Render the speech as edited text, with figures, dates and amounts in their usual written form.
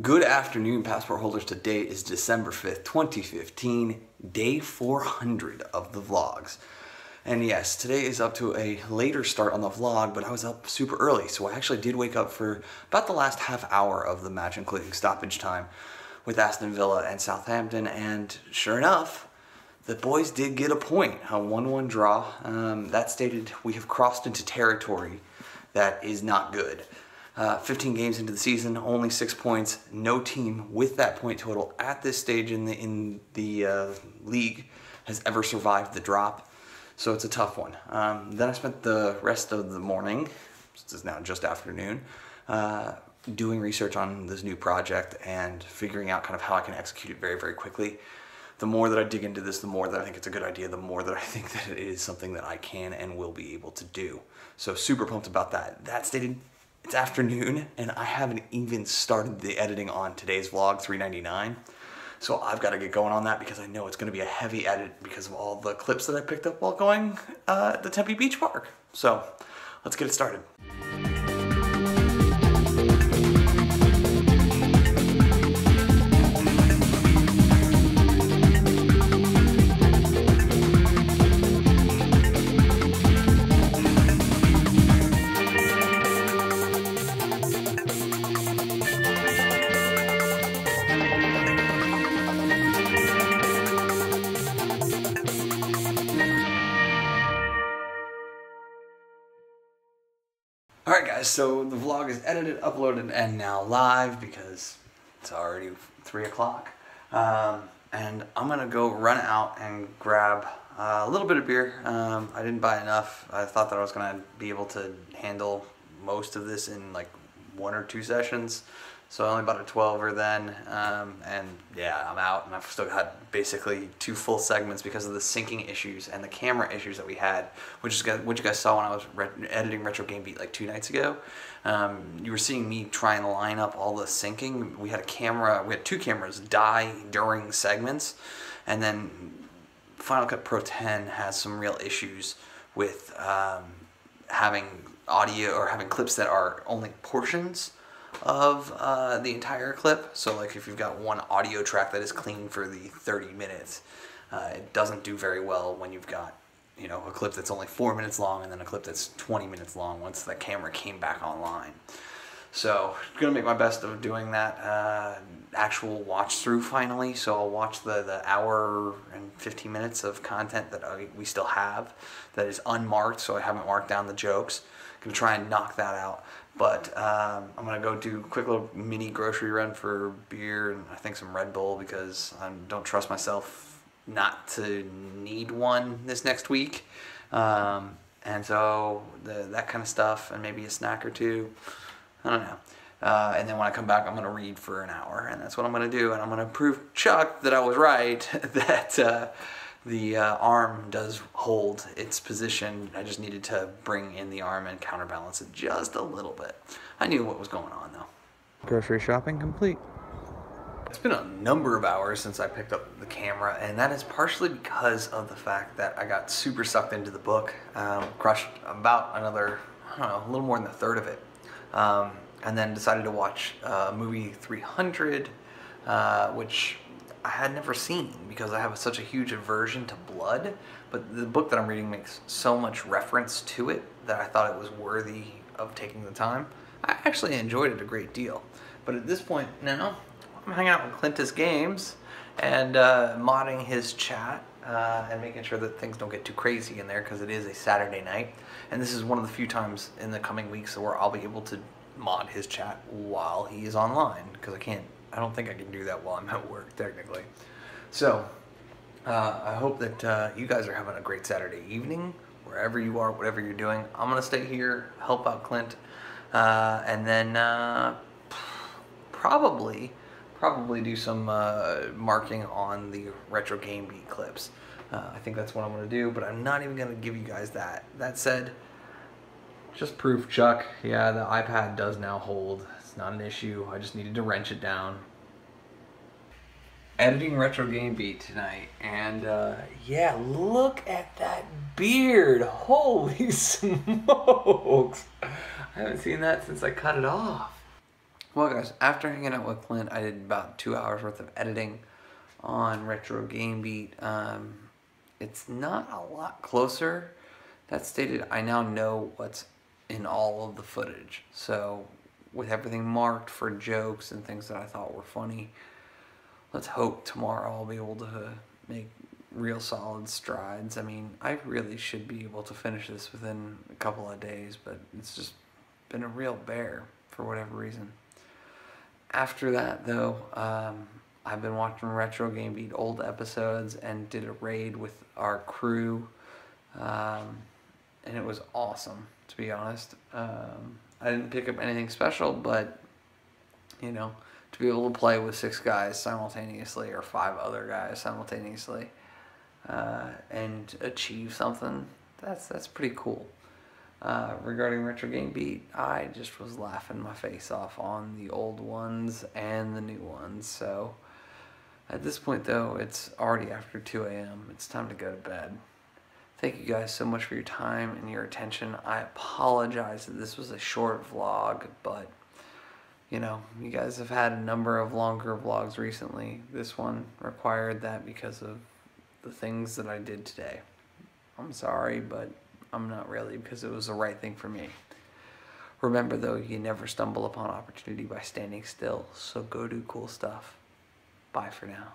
Good afternoon, passport holders. Today is December 5th, 2015, day 400 of the vlogs. And yes, today is up to a later start on the vlog, but I was up super early, so I actually did wake up for about the last half hour of the match, including stoppage time with Aston Villa and Southampton, and sure enough, the boys did get a point, a 1-1 draw. That stated we have crossed into territory that is not good. 15 games into the season, only 6 points. No team with that point total at this stage in the league has ever survived the drop, so it's a tough one. Then I spent the rest of the morning, since it's now just afternoon, doing research on this new project and figuring out kind of how I can execute it very, very quickly. The more that I dig into this, the more that I think it's a good idea, the more that I think that it is something that I can and will be able to do. So super pumped about that. That stated, it's afternoon and I haven't even started the editing on today's vlog, 399. So I've got to get going on that because I know it's going to be a heavy edit because of all the clips that I picked up while going at the Tempe Beach Park. So let's get it started. Alright guys, so the vlog is edited, uploaded, and now live because it's already 3 o'clock. And I'm going to go run out and grab a little bit of beer. I didn't buy enough. I thought that I was going to be able to handle most of this in like 1 or 2 sessions. So I only bought a 12er then, and yeah, I'm out, and I've still got basically 2 full segments because of the syncing issues and the camera issues that we had, which you guys saw when I was editing Retro Game Beat like 2 nights ago. You were seeing me try and line up all the syncing. We had 2 cameras die during segments, and then Final Cut Pro 10 has some real issues with having audio or having clips that are only portions of the entire clip. So like if you've got one audio track that is clean for the 30 minutes, it doesn't do very well when you've got, you know, a clip that's only 4 minutes long and then a clip that's 20 minutes long once the camera came back online. So I'm gonna make my best of doing that actual watch through finally. So I'll watch the hour and 15 minutes of content that we still have that is unmarked, so I haven't marked down the jokes. Gonna try and knock that out. But I'm going to go do a quick little mini grocery run for beer and I think some Red Bull because I don't trust myself not to need one this next week. And so that kind of stuff, and maybe a snack or 2. I don't know. And then when I come back, I'm going to read for an hour, and that's what I'm going to do. And I'm going to prove Chuck that I was right, that the arm does hold its position. I just needed to bring in the arm and counterbalance it just a little bit. I knew what was going on though. Grocery shopping complete. It's been a number of hours since I picked up the camera, and that is partially because of the fact that I got super sucked into the book, crushed about another, I don't know, a little more than a third of it, and then decided to watch movie 300, which I had never seen because I have such a huge aversion to blood, but the book that I'm reading makes so much reference to it that I thought it was worthy of taking the time. I actually enjoyed it a great deal, but at this point now, I'm hanging out with Clintus Games and modding his chat and making sure that things don't get too crazy in there because it is a Saturday night, and this is one of the few times in the coming weeks where I'll be able to mod his chat while he is online because I don't think I can do that while I'm at work, technically. So, I hope that you guys are having a great Saturday evening, wherever you are, whatever you're doing. I'm going to stay here, help out Clint, and then probably do some marking on the Retro Game Beat clips. I think that's what I'm going to do, but I'm not even going to give you guys that. That said, just proof, Chuck. Yeah, the iPad does now hold. It's not an issue. I just needed to wrench it down. Editing Retro Game Beat tonight, and yeah, look at that beard. Holy smokes. I haven't seen that since I cut it off. Well, guys, after hanging out with Clint, I did about 2 hours worth of editing on Retro Game Beat. It's not a lot closer. That stated, I now know what's in all of the footage. So, with everything marked for jokes and things that I thought were funny, let's hope tomorrow I'll be able to make real solid strides. I mean, I really should be able to finish this within a couple of days, but it's just been a real bear for whatever reason. After that, though, I've been watching Retro Game Beat old episodes and did a raid with our crew, and it was awesome, to be honest. I didn't pick up anything special, but, you know, to be able to play with 6 guys simultaneously, or 5 other guys simultaneously, and achieve something, that's pretty cool. Regarding Retro Game Beat, I just was laughing my face off on the old ones and the new ones. So at this point, though, it's already after 2 a.m. It's time to go to bed. Thank you guys so much for your time and your attention. I apologize that this was a short vlog, but you know, you guys have had a number of longer vlogs recently. This one required that because of the things that I did today. I'm sorry, but I'm not really, because it was the right thing for me. Remember, though, you never stumble upon opportunity by standing still, so go do cool stuff. Bye for now.